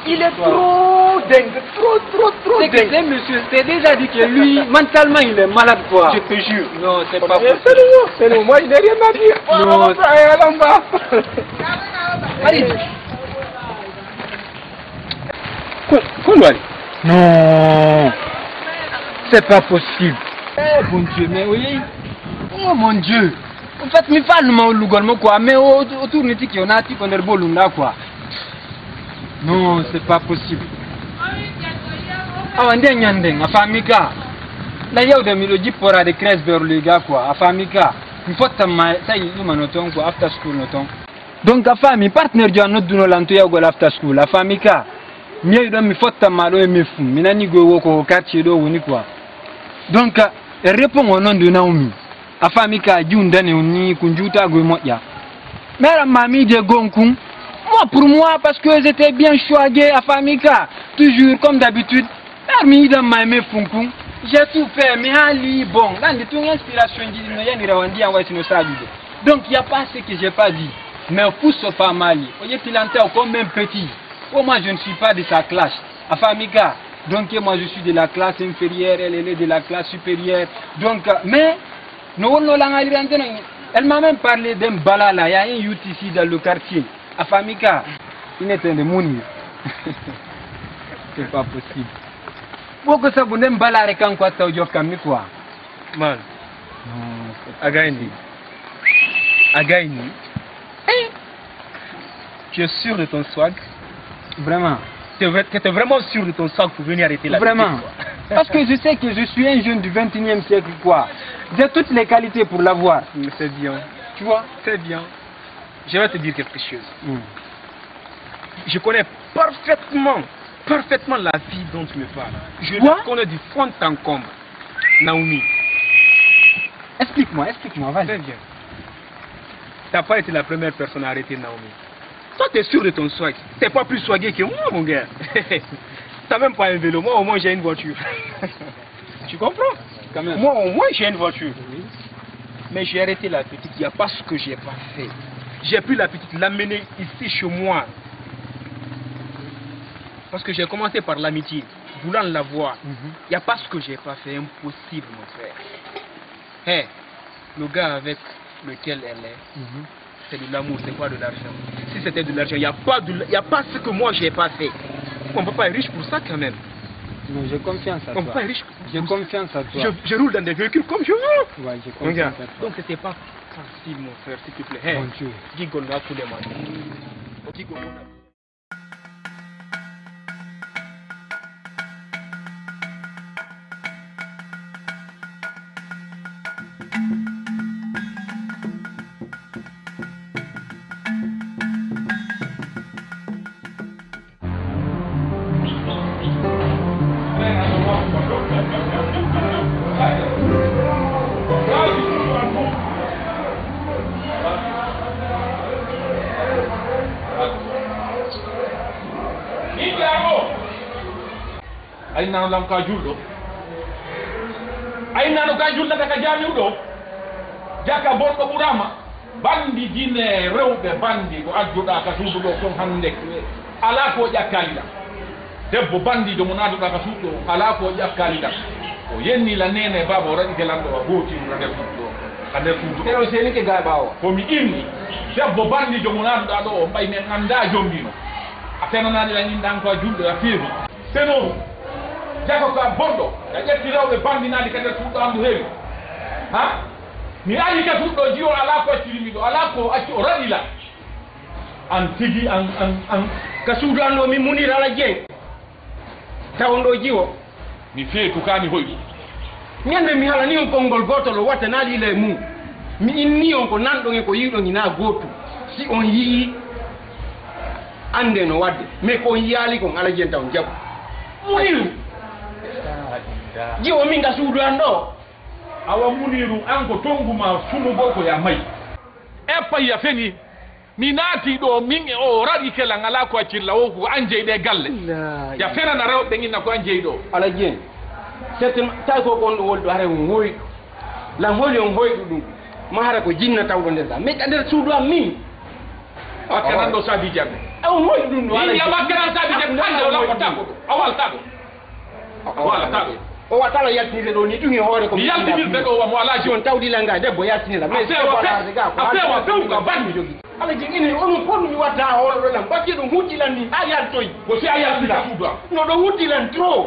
Il est trop dingue, trop dingue. C'est monsieur, c'est déjà dit que lui, mentalement, il est malade quoi. Je te jure. Non, c'est pas possible. C'est nous, moi je n'ai rien à dire. Non, allez en bas. Allez. Quoi, Non, c'est pas possible. Eh bon Dieu, mais oui. Oh mon Dieu. En fait, mi fa numa lugol quoi, mais autour de qui on a ti qu'on est bolunda quoi. Non, c'est pas possible. Ah, ndé nyandé, afamika. La yow de mi lo jipora de Cresber le gars quoi, afamika. Il faut que ça y manoton quoi after school noton. Donc afami partner jo no duno lanto yaw go after school, afamika. Mi do mi fotta malo e mi fu, mi nani go woko quartier do woni quoi. Donc répond au nom de Naomi. Afamika jundane ni kunjuta go moya. Mère mamie de Gonkun. Moi pour moi parce que j'étais bien choyé Afamika, toujours comme d'habitude. Parmi dans ma aimé Funkun, j'ai tout fait mais ali bon, là de toute inspiration dit no yani rawandi en wasi no salude. Donc il y a pas ce que j'ai pas dit. Mais pour ce famali, oye pilanté comme même petit. Oh moi je ne suis pas de sa classe. Afamika. Donc moi je suis de la classe inférieure, elle est de la classe supérieure. Donc mais elle m'a même parlé d'un balala, il y a un youth ici dans le quartier. Afamika, il est un démon. C'est pas possible. Pourquoi ça vous n'aimez pas la récon quoi ça au comme quoi? Man, Againi. Tu es sûr de ton swag? Vraiment. Tu es vraiment sûr de ton swag pour venir arrêter la Vraiment. Parce que je sais que je suis un jeune du 21e siècle quoi. J'ai toutes les qualités pour l'avoir. C'est bien. Tu vois? C'est bien. Je vais te dire quelque chose. Je connais parfaitement la vie dont tu me parles. Je la connais du fond en comble. Naomi. Explique-moi, vas-y. Très bien. Tu n'as pas été la première personne à arrêter Naomi. Toi, tu es sûr de ton swag. Tu n'es pas plus swagué que moi, mon gars. Tu n'as même pas un vélo. Moi, au moins, j'ai une voiture. Tu comprends? Quand même. Moi, au moins, j'ai une voiture. Oui. Mais j'ai arrêté la petite. Il n'y a pas ce que je n'ai pas fait. J'ai pris la petite, l'amener ici chez moi. Parce que j'ai commencé par l'amitié, voulant la voir. Il n'y a pas ce que je n'ai pas fait. Impossible, mon frère. Hey, le gars avec lequel elle est, c'est de l'amour, c'est pas de l'argent. Si c'était de l'argent, il n'y a pas ce que moi j'ai pas fait. On ne peut pas être riche pour ça quand même. Non, j'ai confiance à toi. On ne peut pas être riche. J'ai confiance à toi. Je roule dans des véhicules comme je veux. Ouais, j'ai confiance à toi. Donc c'était pas facile mon frère, s'il te plaît. Hey, bon Dieu. Dis qu'on a tous les matins. ay nanu lam ka julɗo ay nanu ka julɗata ka jamiuɗo jaka bonɗo ɓurama bandi dine rewɓe bandi ko adduɗa ka suudu ɗo kon hande ala ko ƴakkaliɗa debbo bandijo mo naduɗa ka suudu ɗo ala ko ƴakkaliɗa o yenni la nene baba o raɗi kelanɗo a gotimuɗa nder suudu ɗo ka nder suudu ɗo seni ke ga ɓawa komi inni debbo bandijo mo naduɗa ɗo o mbay men anda jombino a tenanani lañinɗan ko a julɗo a feewi senoru jako ka bonɗo a ƴetti rewɓe bandinaɗi ka nder suuɗɗo andu heewi ha mi ayi ka suuɗɗo jiyo ala ko accirimi ɗo ala ko acci o raɗila an tigi an ka suudu an ɗo min munir ala jeeng tawon ɗo jiwo mi feetukani hoyɗi ñande mi halani on konngol gotol o watta naɗile e mum mi inni on ko nanɗon e ko yiɗon ina gotu si on yii ande no wadde mais ko on yiyali kon ala jeen taw jaɓu muniru jiwo min ka suudu an ɗo awa muniru an ko tonguma sumugo ko ya mayi eppa feni mi naati ɗo min e o raɗi kela ngala ko accirla o ko an jeyɗe galle ya fenana rewɓe inna ko an jeyɗo ala jeen certainement tawi ko on ɗo wolɗo hara on hoyɗu lan holi on hoyɗu ɗum ma hara ko jinna tawɗo nder ga mais ka nder suudu am min akanan do sabi jabe aw moy dum wala ya makran sabi jabe hande wala ko tako awal tako wala tako o watala yaltinde do ni dungi hore ko yaltinde do wa mo ala jon tawdi la nga debbo yaltinde la mais afewa pew ka ban mi jogi ala jigini on ko mi wata holo do lam bakki do hutilan ni ayal toy ko si ayal tida no do hutilan trop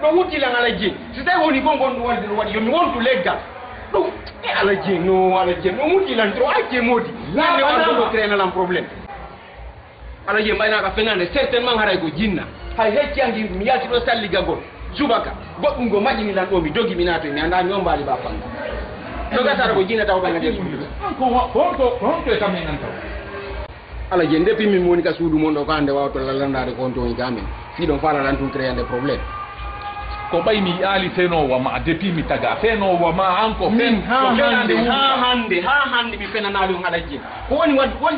do hutilan ala ji si tay woni gongon do wadi yo mi wontu leggal do ala ji no hutilan trop ajje modi la do créer na problème ala ji bayna ka fenande certainement haray ko jinna hay hecci angi mi yalti do salli gagol subaka goddum go majini lan do mi dogi mi nato mi anda nyombali ba fanga doga tara ko jinna taw banga de ko tamen nan taw ala je depuis min woni ka suudu mon do ko ande wawto lalandade ko to gamen si don fala lan tun créer des problèmes ko bay mi ali feno wa ma depuis mi taga feno wa ma anko fen ha hande mi fenanali on ala je ko woni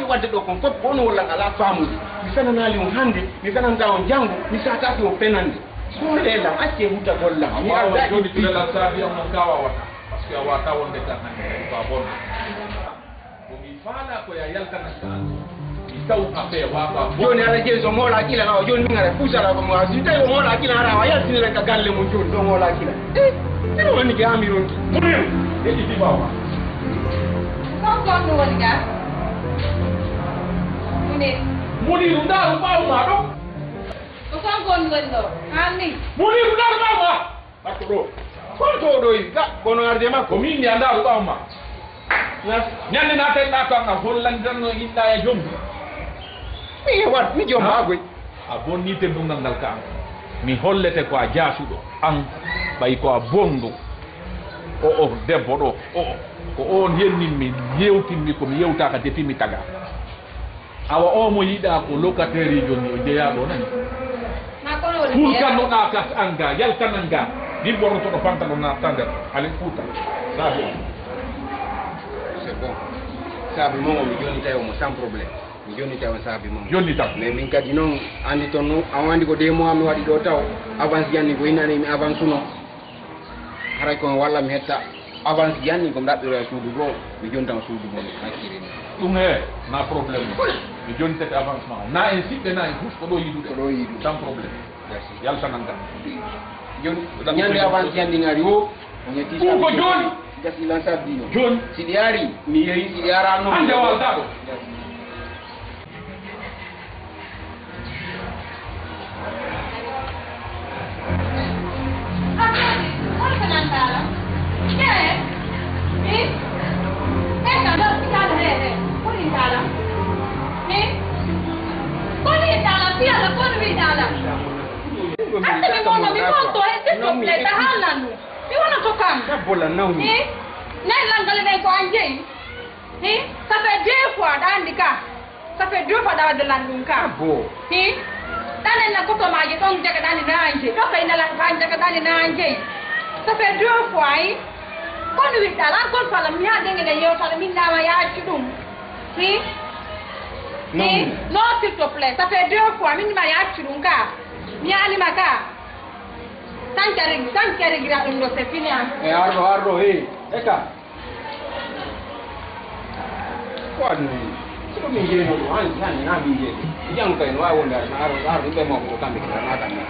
wadde do kon fop ko wala ala famu mi fenanali on hande mi fenanta on jangu mi sata ko fenande ko lela acce huta golla mi ala jodi tula la sabi on kawa wata parce que wata wonde tan hande ba bon ko mi fala ko ya yalta na taw ape wa ba joni ala je so mola kila na joni ngare pusala ko mo asi tay mola kila ara wa yal tinere ka galle mo joni do mola kila no woni ke amiron e di bawa ko no woni ga muni runda ba ma do ko ko no wendo ani muni runda ba ma atoro ko to do ga bono arde ma ko min ya nda ba ma nyande na tay na ka hollan dan no illa ya jom mi wat mi jom ba goy a bonni te dum ngal ka mi hollete ko a jaasudo an bay ko a bondo o debbo do ko on yenni mi yewtinmi ko mi yewta ka depuis mi taga awa o mo yida ko locataire joni o jeya do nan na ko no pour kan no ka kas anga yal kananga di borno to pantalon na tande ale puta sabi c'est bon sabi mo mi joni tayo mo sans problème mi joni taw sabi mo joni taw mais min kadi non andi ton no awandi ko 2 mois mi wadi do taw avance janni ko inani mi avance no haray ko walla mi hetta avance janni ko dabbira suudu go mi joni taw suudu mo nakiri dum he na problème mi joni tek avancement na insiste na juste ko do yidu sans problème yal tananga joni nyande avance janni ngari wo nyeti ko joni gasi lan sabbi joni sidiari mi yeyi sidiara no ande walda do bola naw ni nay langal ne ko anje ça fait 2 fois dandika ça fait 2 fois da landunka bo tanen na ko to maaje ton jaga dani na anje to kay na lan kan jaga dani na anje ça fait 2 fois ko ni wi dala ko fala mi ha denge ne yo tala min na ma ya chudum non s'il te plaît ça fait 2 fois min ma ya chudum ka mi ani maka Tankari gira dum do c'est fini arro eka ko ni ko mi je no han na bi je jang kay no wa wonda na arro be mo ko kambe na ta ni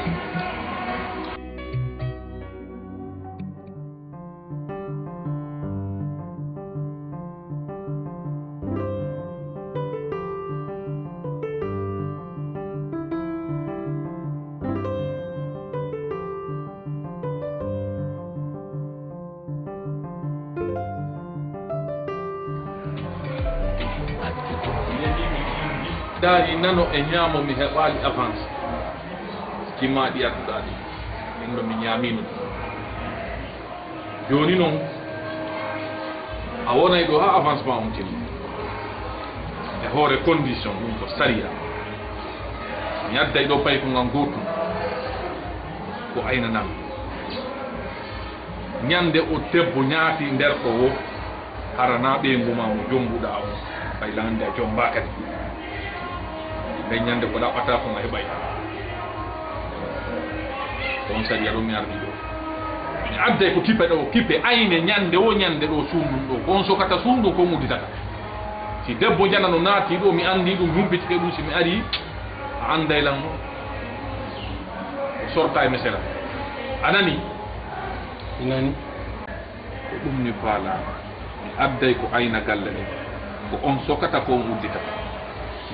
dari nano e nyamo mi hebali avance kima di atudadi ndo mi nyamino joni non awona do ha avancement on timi e hore condition dum ko saria mi adda do pay ko ngangotu ko ayna nam nyande o tebbo nyaati nder ko wo harana be nguma mo jombuda o bay lande jomba kadi be nyande ko dabata ko ngai bay on sa yaro mi ardi do mi adde ko kipe ayne nyande o nyande do sundum do on so kata sundu ko muditata si debbo jana no naati ɗo mi andi ɗum humpitike ɗum si mi ari a anday lan o sorta e mesela anani inani ko ɗum ni faala mi adday ko ayna galle ɗe ko on sokata ko on uddita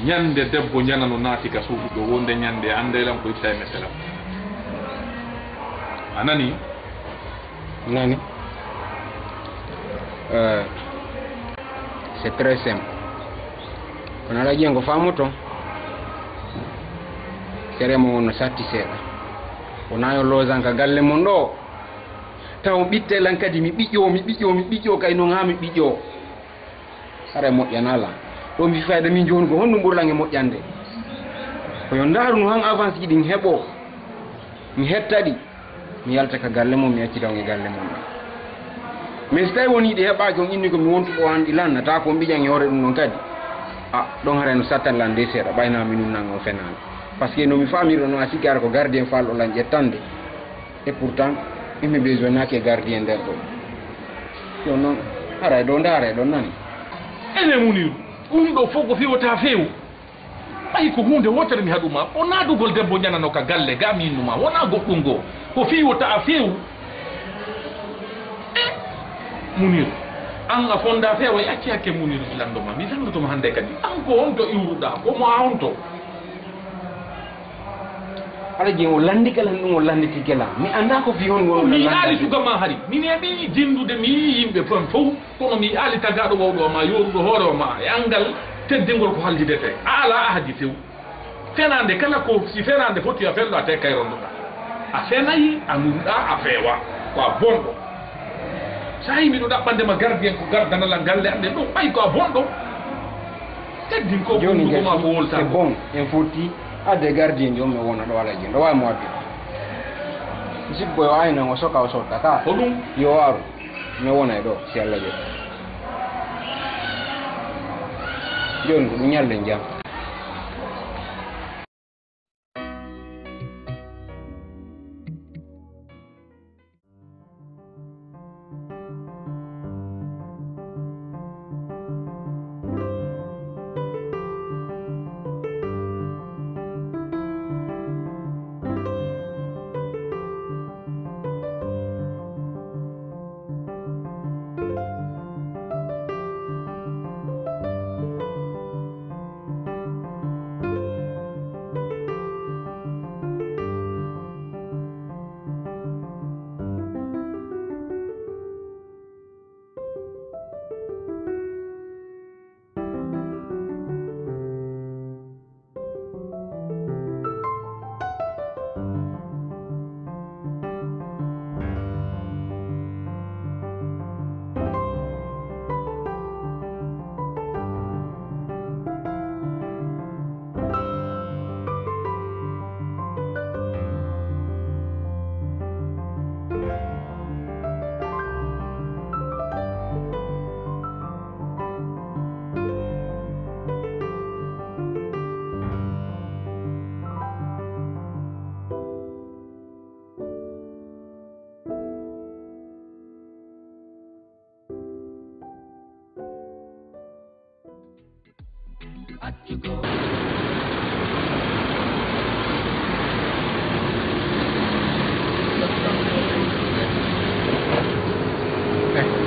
ñande debbo jana no naati ka suudu ɗo wonde ñande anday lan ko itta e mesela anani inani c'est très simple on ala jengo famuto seremo wono satti seeɗa wonayo losanka galle mon ɗo taw ɓittelan kadi mi ɓiƴƴo kay non ha mi ɓiƴƴo ara moƴƴanala ɗo mi fayda min joni ko honɗum ɓurlange moƴƴande koyo ndaru no han avance ji ɗin heeɓo mi hettaɗi mi yalta ka galle mum mi accitawnge galle mum mais so tawi woni ɗi heɓaki on inni komi wontuɗo han ɗi lannata ko mbiƴan yore ɗum noon kadi ɗon hara no sattanlan nde seeɗa ɓaynami num nanga o fenani par ce que nomi famiro noon a sikki ara ko gardien falɗo lan ƴettande et pourtant imi besoin naki e gardien nder ɗo yon noon ara ɗo ndaara ɗon nani ene Muniru ɗum ɗo fof ko fiwata feewu ɓay ko hunde wotere mi haɗuma o naadugol debbo ñanano ka galle ga mi innuma wona goɗɗum goo ko fiwata a feewu Muniru an a fonda feewa e acci hakke Muniru landoma mi landotoma hannde kadi an ko honto iwruɗa ko mo a honto ala jeng o landi kalan ɗum o landiti gela mi anda ko fi hon won mi ali tugama hari min heɓi jindude mi yi yimɓe fen fof kono mi ali tagaɗo wawɗo ma yoruɗo hoore ma e angal teddingol ko haljidete a ala ahadi few fenande kala ko si fenande foti a felɗo a te kay ronduɗa a fenayi a nurɗa a feewa ko a bonɗo sa yi miɗo ɗaɓɓandema gardien ko gardanala galle ande ɗum ɓay ko a bonɗo teddin ko ɓurdugoma ko wolta c'est bon en foti adde gardien jom mi wona ɗo ala jeng ɗo wawi mo wadde musidɓe o aynan o soka o sottata ko ɗum yo waru mi wona e ɗo si Allah jaɓi joni ko ɗum ñallen jam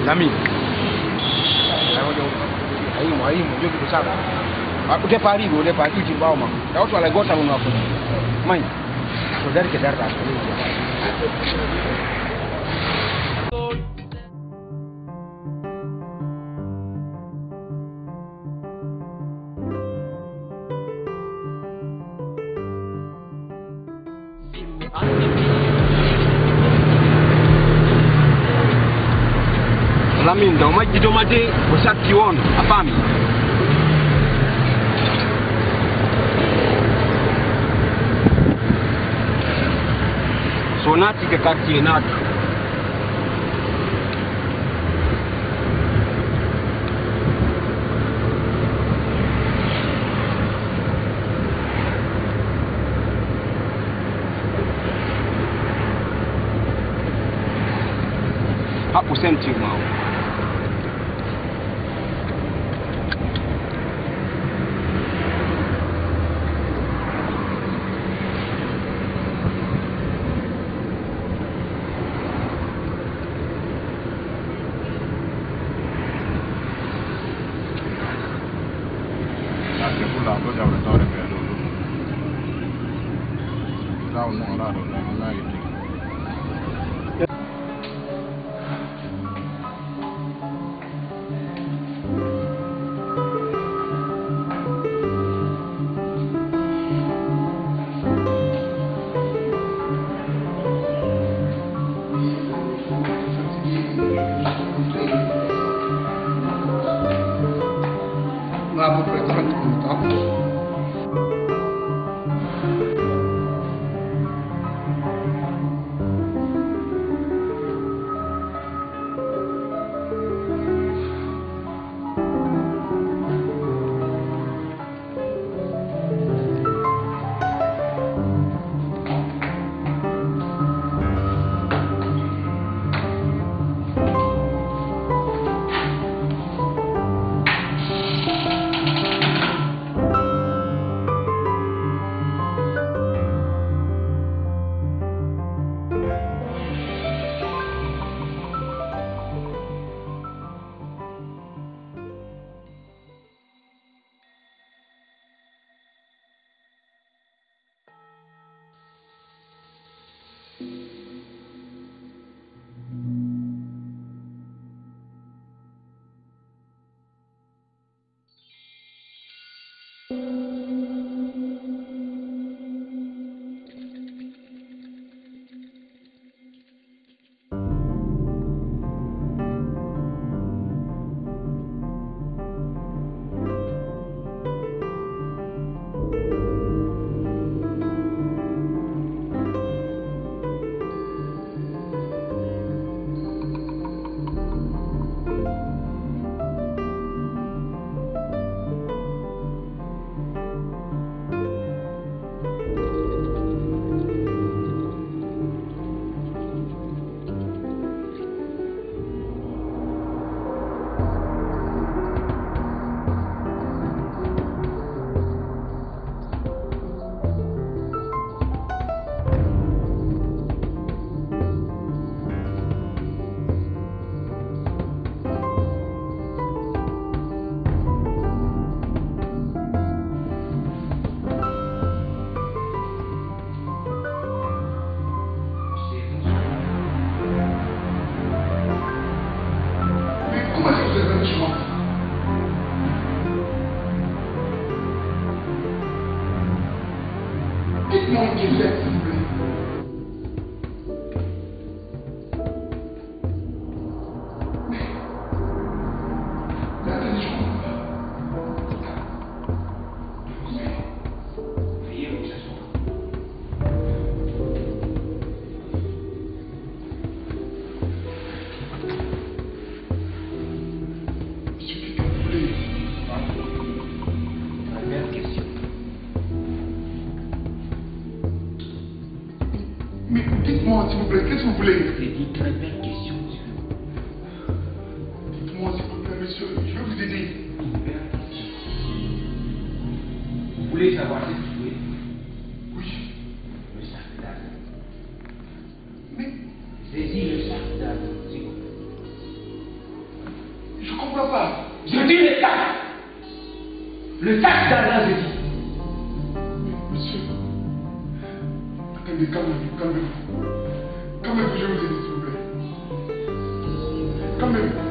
Lami ayimo jogi ɗo saɗa aɗo depa ari ɗo depa ɗuti ɓawa ma tawto alay goto woni hakkude mayi to dari ke darɗa Lamin daw majjido made ko sakki won a faami so naati ka quartier naatu haɓɓu sentir ma o Dites-moi, s'il vous plaît, qu'est-ce que vous voulez? C'est une très belle question, monsieur. Dites-moi, s'il vous plaît, monsieur, je vais vous aider. Une belle question. Vous voulez savoir ce que vous voulez? Oui. Le sac d'argent. Mais Saisis le sac d'argent, s'il vous plaît. je comprends pas. Je dis le sac. Le sac d'argent, je dis. Monsieur, attendez, calmez-vous. Calmez-vous, je vous ai dit, s'il vous plaît. Calmez-vous.